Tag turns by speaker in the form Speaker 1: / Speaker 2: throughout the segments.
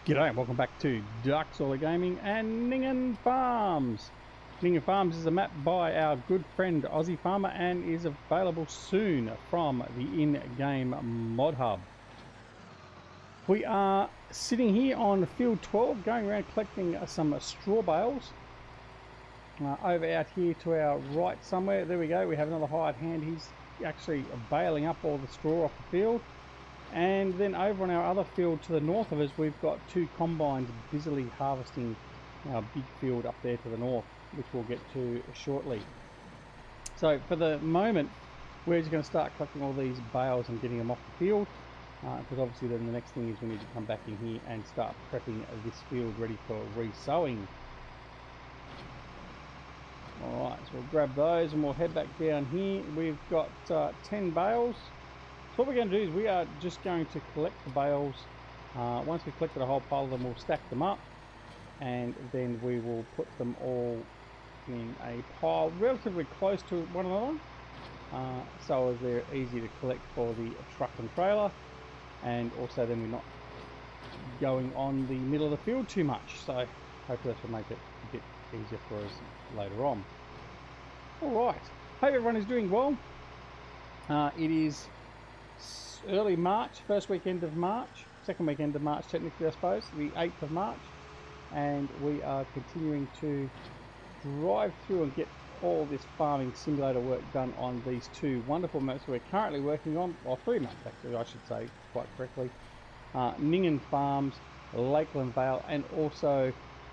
Speaker 1: G'day and welcome back to Dark Gaming and Ninghan Farms. Ninghan Farms is a map by our good friend Aussie Farmer and is available soon from the in-game mod hub. We are sitting here on field 12 going around collecting some straw bales. Over out here to our right somewhere, there we go, we have another hired hand. He's actually baling up all the straw off the field. And then over on our other field to the north of us, we've got two combines busily harvesting our big field up there to the north, which we'll get to shortly. So for the moment, we're just going to start collecting all these bales and getting them off the field, because obviously then the next thing is we need to come back in here and start prepping this field ready for re-sowing. Alright, so we'll grab those and we'll head back down here. We've got 10 bales. So what we're going to do is we are just going to collect the bales. Once we've collected a whole pile of them, we'll stack them up and then we will put them all in a pile relatively close to one another, so as they're easy to collect for the truck and trailer, and also then we're not going on the middle of the field too much, so hopefully this will make it a bit easier for us later on. Alright, hope everyone is doing well. It is early March, first weekend of March, second weekend of March technically I suppose, the 8th of March, and we are continuing to drive through and get all this farming simulator work done on these two wonderful maps we're currently working on, or three maps actually I should say quite correctly. Ninghan Farms, Lakeland Vale, and also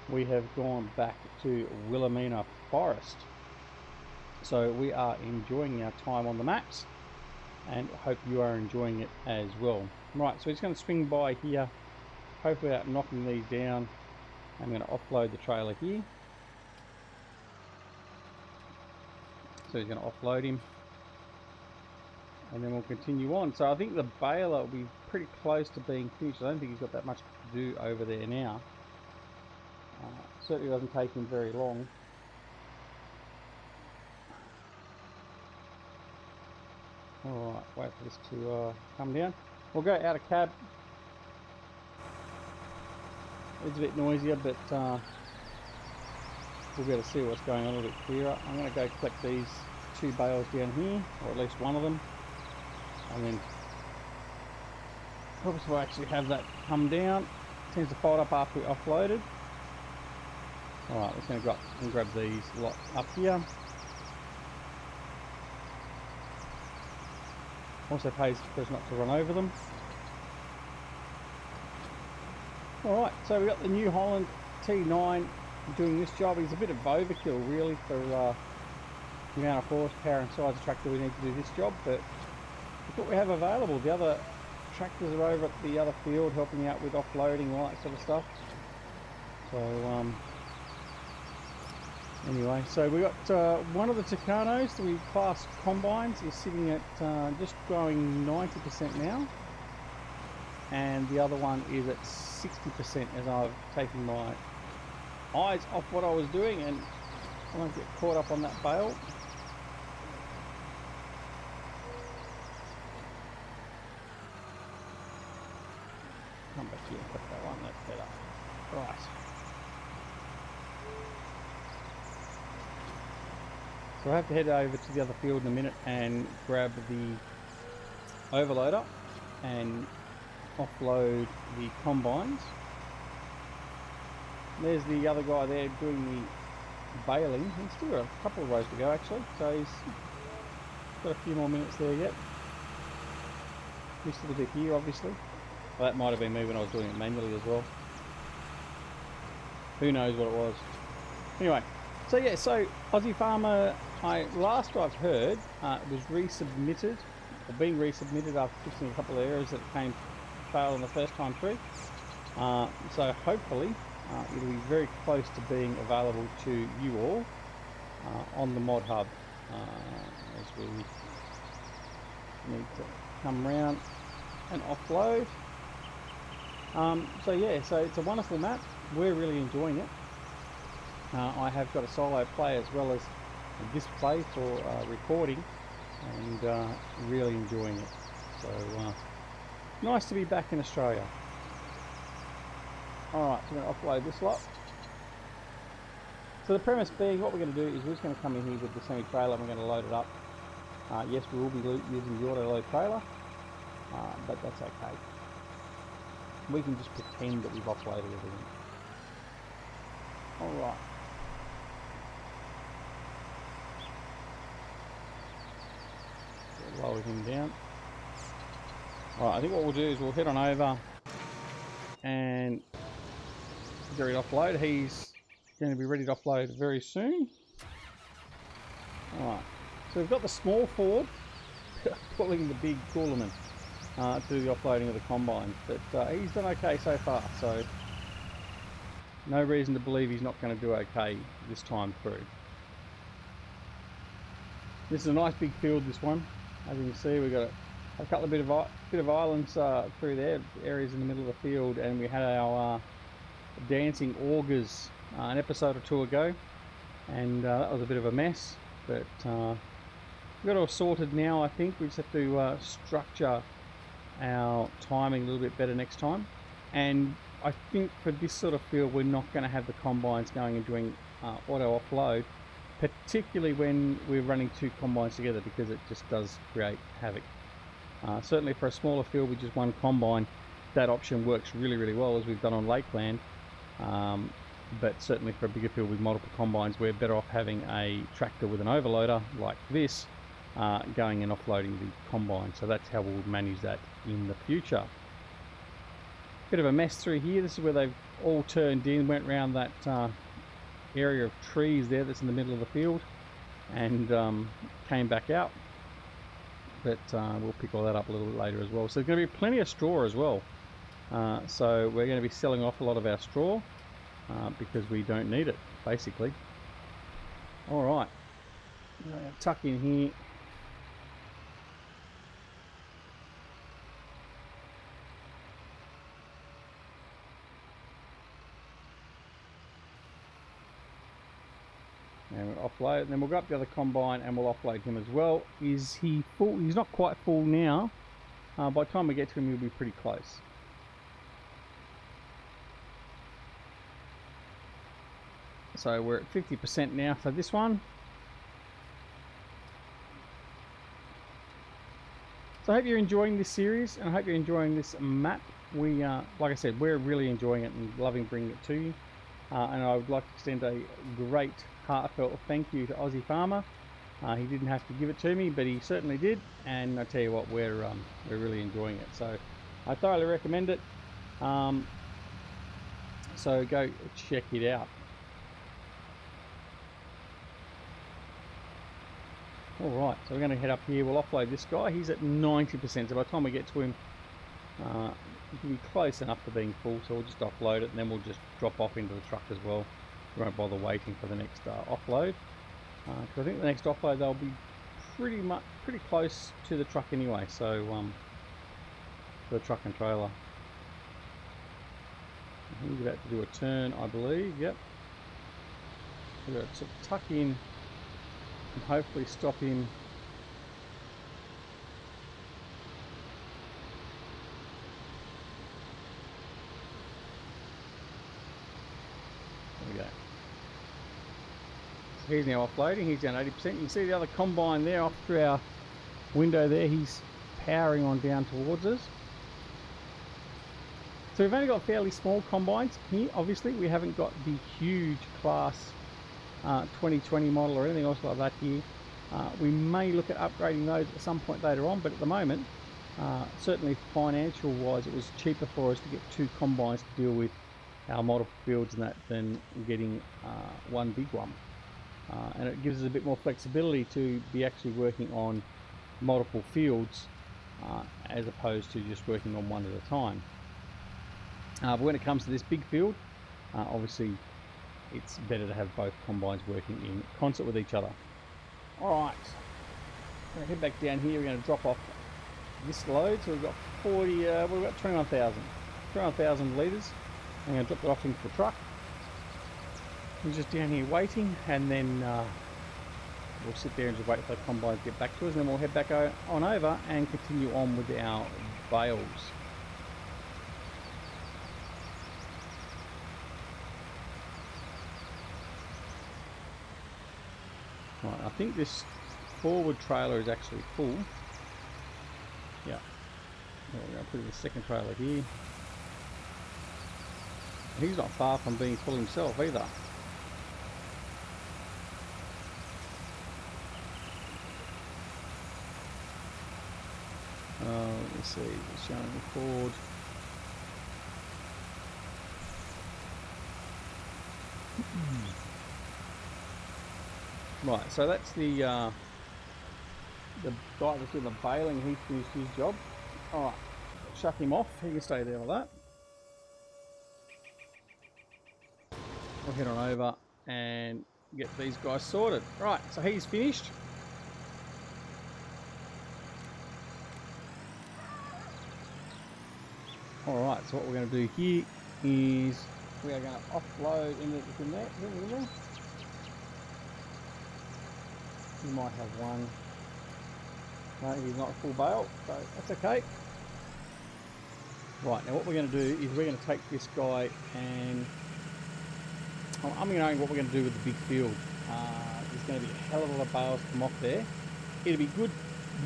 Speaker 1: we have gone back to Wilhelmina Forest. So we are enjoying our time on the maps and hope you are enjoying it as well. Right, so he's going to swing by here, hopefully without knocking these down. I'm going to offload the trailer here. So he's going to offload him. And then we'll continue on. So I think the baler will be pretty close to being finished. I don't think he's got that much to do over there now. Certainly doesn't take him very long. Alright, wait for this to come down. We'll go out of cab. It's a bit noisier, but we'll be able to see what's going on a little bit clearer. I'm going to go collect these two bales down here, or at least one of them. And then probably we'll actually have that come down. It tends to fold up after we offloaded. Alright, we're going to go up and grab these lot up here. Also pays for us not to run over them. Alright, so we've got the New Holland T9 doing this job. It's a bit of overkill really for the amount of horsepower and size of tractor we need to do this job, but look what we have available. The other tractors are over at the other field helping out with offloading and all that sort of stuff. So anyway, so we got one of the Tucanos that we class combines is sitting at just going 90% now, and the other one is at 60% as I've taken my eyes off what I was doing and I won't get caught up on that bale. Come back here and put that one, that's better. Right. So I have to head over to the other field in a minute and grab the overloader and offload the combines. There's the other guy there doing the baling. He's still got a couple of rows to go actually, so he's got a few more minutes there yet. Missed it a bit here obviously. Well, that might have been me when I was doing it manually as well. Who knows what it was. Anyway, so yeah, so Aussie Farmer, last I've heard, was resubmitted, or being resubmitted after fixing a couple of errors that came failed on the first time through. So hopefully it'll be very close to being available to you all on the mod hub, as we need to come around and offload. So yeah, so it's a wonderful map. We're really enjoying it. I have got a solo play as well as this play for recording, and really enjoying it. So nice to be back in Australia. Alright, so we're going to offload this lot. So the premise being, what we're going to do is we're just going to come in here with the semi-trailer and we're going to load it up. Yes, we will be using the auto-load trailer, but that's okay. We can just pretend that we've offloaded everything. Alright. Lower him down. Alright, I think what we'll do is we'll head on over and get ready to offload. He's going to be ready to offload very soon. Alright, so we've got the small Ford pulling the big Coolaman to do the offloading of the combine, but he's done okay so far, so no reason to believe he's not going to do okay this time through. This is a nice big field, this one. As you can see, we've got a couple of bit of islands through there, areas in the middle of the field, and we had our dancing augers an episode or two ago, and that was a bit of a mess, but we've got it all sorted now. I think we just have to structure our timing a little bit better next time, and I think for this sort of field we're not going to have the combines going and doing auto offload, particularly when we're running two combines together, because it just does create havoc. Certainly for a smaller field with just one combine, that option works really well, as we've done on Lakeland, but certainly for a bigger field with multiple combines, we're better off having a tractor with an overloader like this going and offloading the combine. So that's how we'll manage that in the future. Bit of a mess through here. This is where they've all turned in, went around that area of trees there that's in the middle of the field, and came back out, but we'll pick all that up a little bit later as well. So there's going to be plenty of straw as well, so we're going to be selling off a lot of our straw because we don't need it, basically. Alright, tuck in here. And we'll offload, and then we'll go up the other combine and we'll offload him as well. Is he full? He's not quite full now. By the time we get to him, he'll be pretty close. So we're at 50% now for this one. So I hope you're enjoying this series, and I hope you're enjoying this map. We, like I said, we're really enjoying it and loving bringing it to you. And I would like to extend a great heartfelt thank you to Aussie Farmer. He didn't have to give it to me, but he certainly did, and I tell you what, we're really enjoying it. So I thoroughly recommend it. So go check it out. All right, so we're going to head up here. We'll offload this guy. He's at 90%. So by the time we get to him, he'll be close enough to being full. So we'll just offload it, and then we'll just drop off into the truck as well. We won't bother waiting for the next offload, because I think the next offload they'll be pretty close to the truck anyway. So the truck and trailer. He's about to do a turn, I believe. Yep. We've got to tuck in and hopefully stop him. There we go. So he's now offloading. He's down 80%. You can see the other combine there off through our window there. He's powering on down towards us. So we've only got fairly small combines here. Obviously, we haven't got the huge class 2020 model or anything else like that here. We may look at upgrading those at some point later on, but at the moment, certainly financial wise, it was cheaper for us to get two combines to deal with our multiple fields and that than getting one big one. And it gives us a bit more flexibility to be actually working on multiple fields as opposed to just working on one at a time. But when it comes to this big field, obviously it's better to have both combines working in concert with each other. Alright, we're going to head back down here. We're going to drop off this load. So we've got 21,000 litres. I'm going to drop it off into the truck. We're just down here waiting, and then we'll sit there and just wait for the combines to get back to us, and then we'll head back on over and continue on with our bales. Right, I think this forward trailer is actually full. Yeah. Well, we're going to put in the second trailer here. He's not far from being full himself either. Let me see, it's showing the Ford. Right, so that's the guy that's doing the baling. He's finished his job. Alright, shut him off, he can stay there like that. We'll head on over and get these guys sorted. Right, so he's finished. Alright, so what we're going to do here is we are going to offload in there. You might have one. No, he's not a full bale, so that's okay. Right, now what we're going to do is we're going to take this guy and I'm going to know what we're going to do with the big field. There's going to be a hell of a lot of bales come off there. It'll be good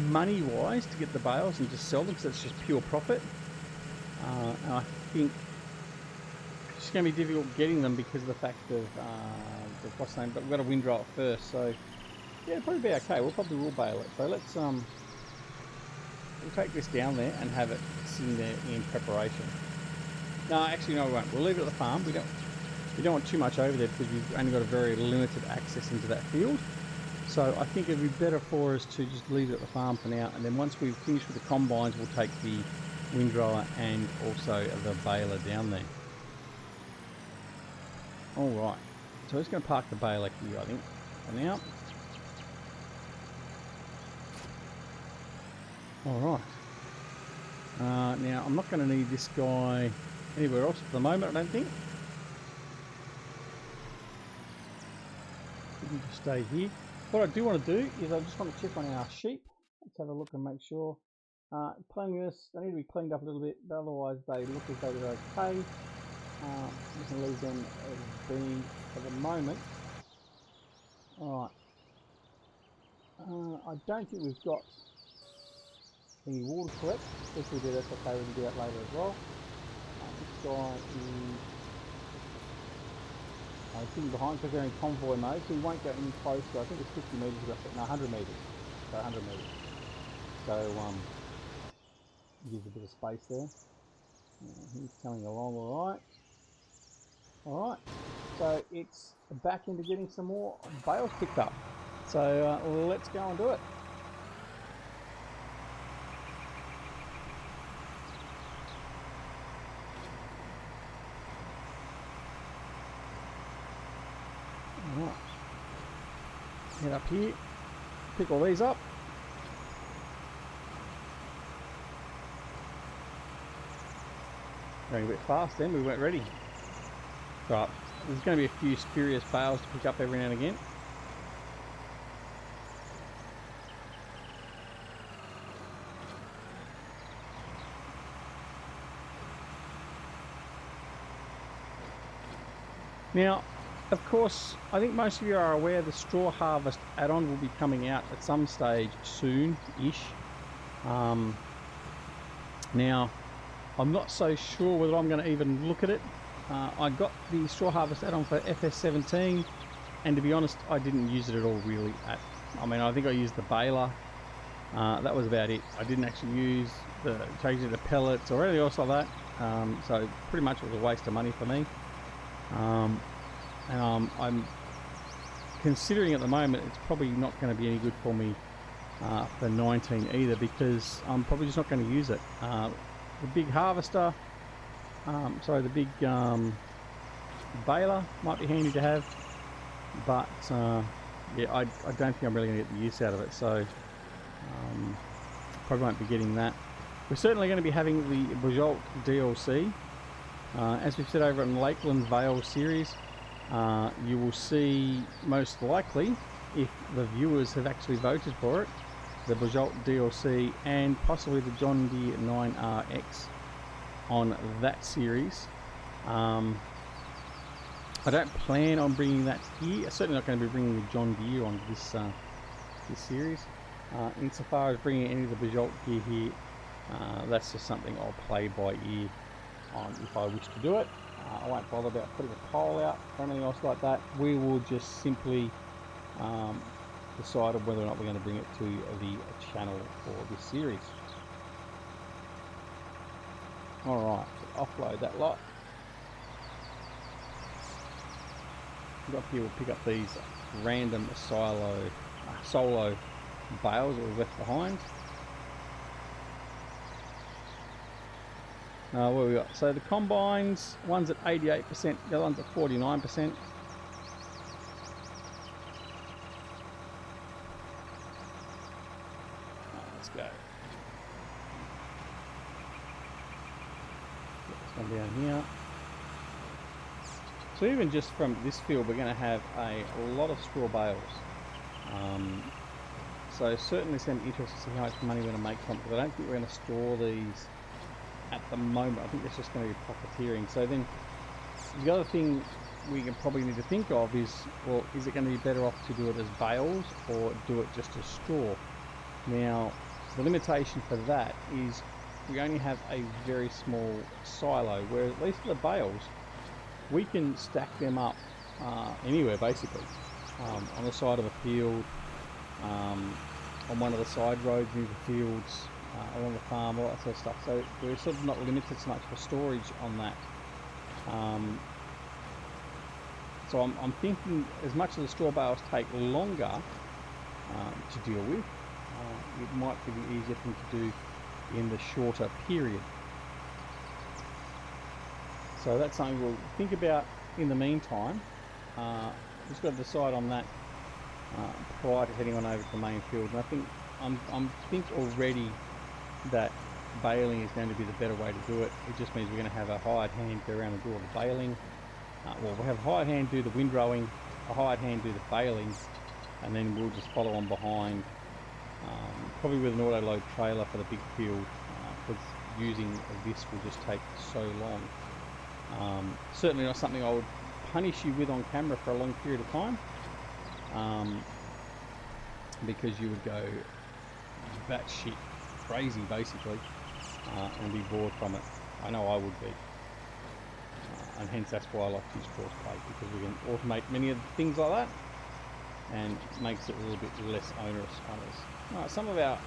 Speaker 1: money-wise to get the bales and just sell them, because it's just pure profit. And I think it's going to be difficult getting them because of the fact of the cost name, but we've got to windrow it first, so yeah, it'll probably be okay. We'll probably will bale it. So let's we'll take this down there and have it sitting there in preparation. No, actually no, we won't. We'll leave it at the farm. We don't want too much over there because we've only got a very limited access into that field. So I think it'd be better for us to just leave it at the farm for now, and then once we've finished with the combines, we'll take the windrower and also the baler down there. Alright, so we're just going to park the baler here, I think, for now. Alright. Now, I'm not going to need this guy anywhere else at the moment, I don't think. We can just stay here. What I do want to do is I just want to check on our sheep. Let's have a look and make sure. Cleanliness, they need to be cleaned up a little bit, but otherwise they look as though they're okay. We can leave them as being at the moment. Alright. I don't think we've got any wool to collect. If we do, that's okay, we can do that later as well. This guy is sitting behind because they're in convoy mode, so we won't go any closer. I think it's 50 metres, no, 100 metres. So 100 metres. So, gives a bit of space there. He's coming along alright. Alright, so it's back into getting some more bales picked up. So let's go and do it. Alright, head up here, pick all these up. Going a bit fast then, we weren't ready. Right, there's going to be a few spurious bales to pick up every now and again. Now, of course, I think most of you are aware the straw harvest add-on will be coming out at some stage soon-ish. Now, I'm not so sure whether I'm going to even look at it. I got the straw harvest add-on for FS17, and to be honest, I didn't use it at all really. I mean, I think I used the baler. That was about it. I didn't actually use changing the pellets or anything else like that. So pretty much it was a waste of money for me. And I'm considering at the moment it's probably not going to be any good for me for 19 either, because I'm probably just not going to use it. The big harvester, the big baler might be handy to have, but yeah, I don't think I'm really going to get the use out of it, so probably won't be getting that. We're certainly going to be having the Bloatware DLC. As we've said over in Lakeland Vale series, you will see most likely, if the viewers have actually voted for it, the Bloatware DLC and possibly the John Deere 9RX on that series. I don't plan on bringing that here. Certainly not going to be bringing the John Deere onto this this series. Insofar as bringing any of the Bajalt gear here, that's just something I'll play by ear on if I wish to do it. I won't bother about putting a pole out or anything else like that. We will just simply decide whether or not we're going to bring it to the channel for this series. Alright, so offload that lot. Up here we'll pick up these random solo bales that we've left behind. What we got? So the combines, one's at 88%, the other one's at 49%. Let's go. Get this one down here. So even just from this field, we're going to have a lot of straw bales. So certainly it's going to be interesting to see how much money we're going to make from it. But I don't think we're going to store these at the moment. I think it's just going to be profiteering. So then the other thing we can probably need to think of is, well, is it going to be better off to do it as bales or do it just as straw? Now, the limitation for that is we only have a very small silo, where at least for the bales, we can stack them up anywhere basically, on the side of a field, on one of the side roads near the fields, along the farm, all that sort of stuff. So we're sort of not limited so much for storage on that. So I'm thinking, as much as the straw bales take longer to deal with, it might be the easier thing to do in the shorter period. So that's something we'll think about in the meantime. Just got to decide on that prior to heading on over to the main field. And I think I'm think already that baling is going to be the better way to do it. It just means we're going to have a hired hand go around and do all the baling. Well, we'll have a hired hand do the windrowing, a hired hand do the baling, and then we'll just follow on behind, probably with an auto load trailer for the big field, because using this will just take so long. Certainly not something I would punish you with on camera for a long period of time, because you would go batshit crazy basically, and be bored from it. I know I would be, and hence that's why I like to use crossplay, because we can automate many of the things like that and makes it a little bit less onerous on us. Alright, some of our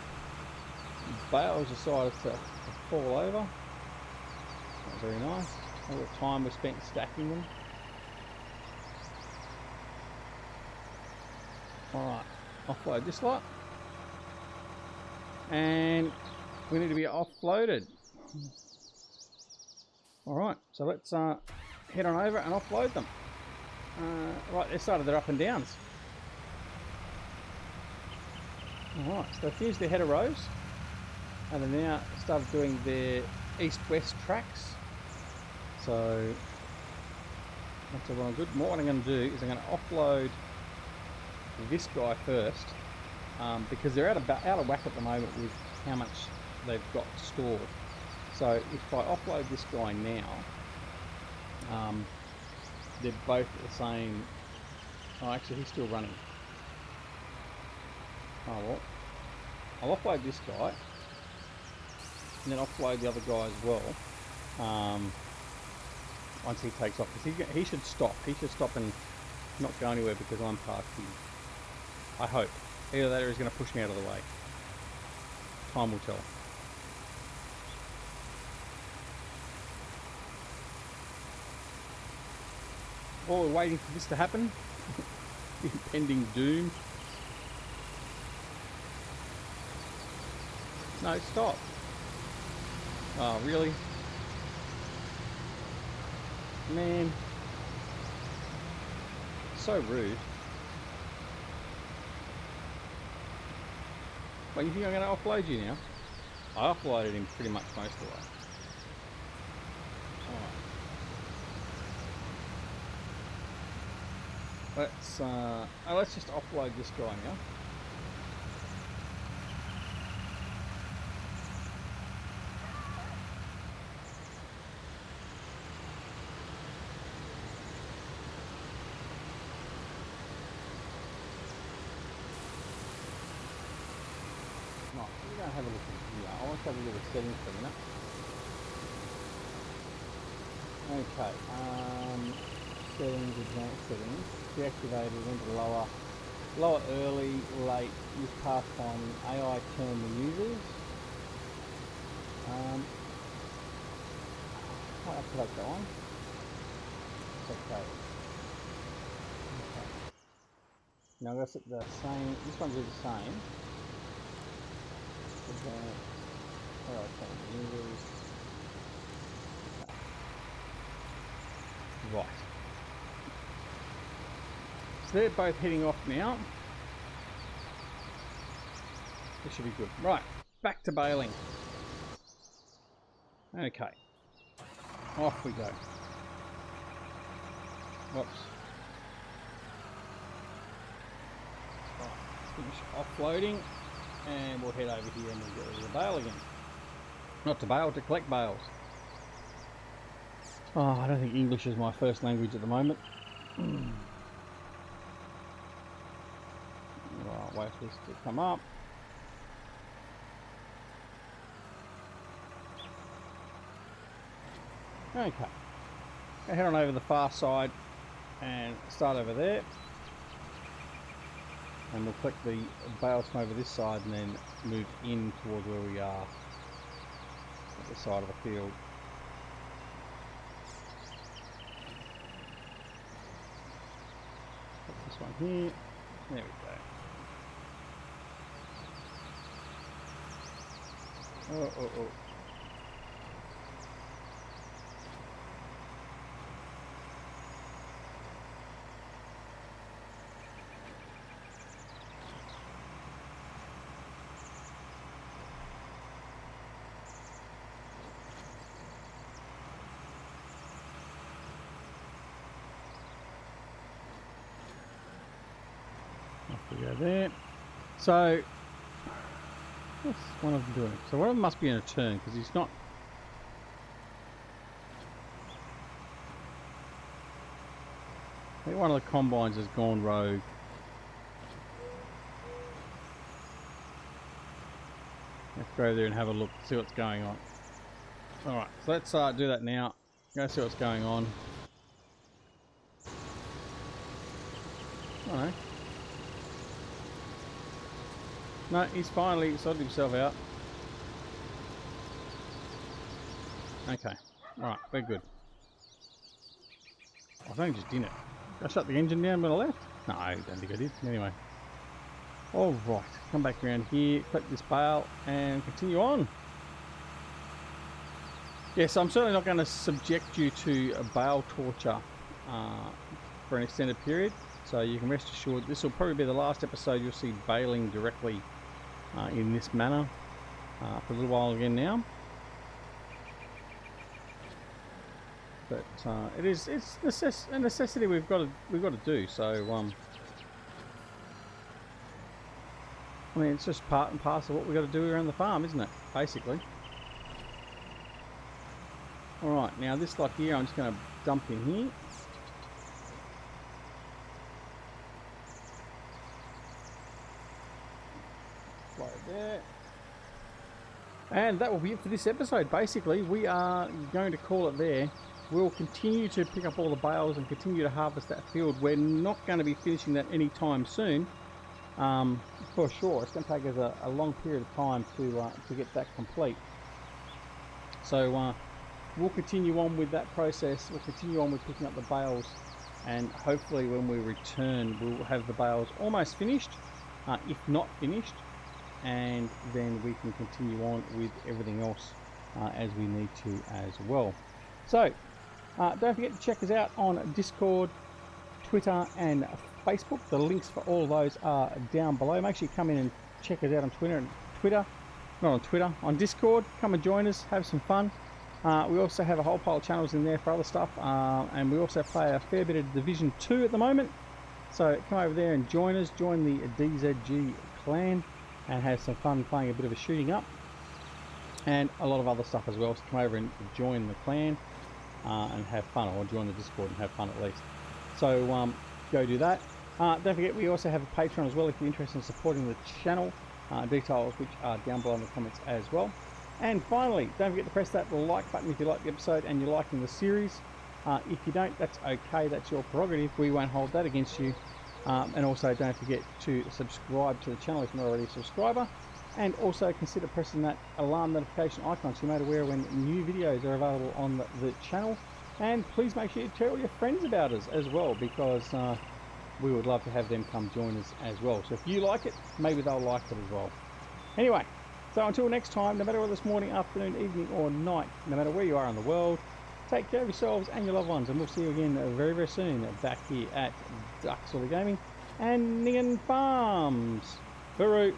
Speaker 1: bales decided to fall over. Not very nice. All the time we spent stacking them. Alright, offload this lot. And we need to be offloaded. Alright, so let's head on over and offload them. Right, they started their up and downs. Alright, so they finished their header rows, and they now started doing their east-west tracks. So that's all good. What I'm going to do is I'm going to offload this guy first, because they're out of whack at the moment with how much they've got stored. So if I offload this guy now, they're both the same. Oh, actually, he's still running. Oh well, I'll offload this guy and then offload the other guy as well. Once he takes off, because he should stop. He should stop and not go anywhere because I'm parked here. I hope. Either that or he's going to push me out of the way. Time will tell. While we're waiting for this to happen, impending doom. No, stop. Oh, really? Man. So rude. Well, you think I'm going to offload you now? I offloaded him pretty much most of the way. Alright. Let's just offload this guy now. I'll have a look at here. I want to have a look at settings for a minute. Okay, settings, advanced settings, deactivated, went to lower early, late, use past timing, AI turn the users. I'll activate that one. Okay. Now I'm going to set the same, this one's the same. Advanced, AI turn the users. Okay. Right. So they're both heading off now. This should be good. Right, back to baling. Okay. Off we go. Whoops. Right, let's finish offloading and we'll head over here and we'll get rid of the bale again. Not to bale, to collect bales. Oh, I don't think English is my first language at the moment. Right, wait for this to come up. Okay, head on over the far side and start over there, and we'll collect the bales from over this side and then move in towards where we are at the side of the field. Put this one here, there we go. Oh. We go there. So what's one of them doing? So one of them must be in a turn because he's not. I think one of the combines has gone rogue. Let's go over there and have a look, see what's going on. Alright, so let's do that now. Go see what's going on. Alright. No, he's finally sorted himself out. Okay, alright, we're good. I think I just didn't. Did I shut the engine down when I left? No, I don't think I did. Anyway. Alright, come back around here, collect this bale, and continue on. Yes, I'm certainly not going to subject you to a bale torture for an extended period. So you can rest assured this will probably be the last episode you'll see baling directly in this manner for a little while again now. But it's a necessity we've got to do. So I mean, it's just part and parcel of what we've got to do around the farm, isn't it? Basically. All right, now this lot here, I'm just going to dump in here. There. And that will be it for this episode. Basically, we are going to call it there. We'll continue to pick up all the bales and continue to harvest that field. We're not going to be finishing that anytime soon, for sure. It's going to take us a long period of time to get that complete. So we'll continue on with that process. We'll continue on with picking up the bales, and hopefully when we return, we'll have the bales almost finished, if not finished. And then we can continue on with everything else as we need to as well. So don't forget to check us out on Discord, Twitter and Facebook. The links for all of those are down below. Make sure you come in and check us out on on Discord. Come and join us, have some fun. We also have a whole pile of channels in there for other stuff, and we also play a fair bit of Division 2 at the moment. So come over there and join us, join the DZG clan, and have some fun playing a bit of a shooting up and a lot of other stuff as well. So come over and join the clan and have fun, or join the Discord and have fun at least. So go do that. Don't forget we also have a Patreon as well if you're interested in supporting the channel. details, which are down below in the comments as well. And finally, don't forget to press that like button if you like the episode and you're liking the series. If you don't, that's okay, that's your prerogative. We won't hold that against you. And also don't forget to subscribe to the channel if you're not already a subscriber. And also consider pressing that alarm notification icon so you're made aware when new videos are available on the channel. And please make sure you tell all your friends about us as well, because we would love to have them come join us as well. So if you like it, maybe they'll like it as well. Anyway, so until next time, no matter whether it's morning, afternoon, evening or night, no matter where you are in the world, take care of yourselves and your loved ones, and we'll see you again very, very soon back here at Duck Gaming and Ninghan Farms. Baru.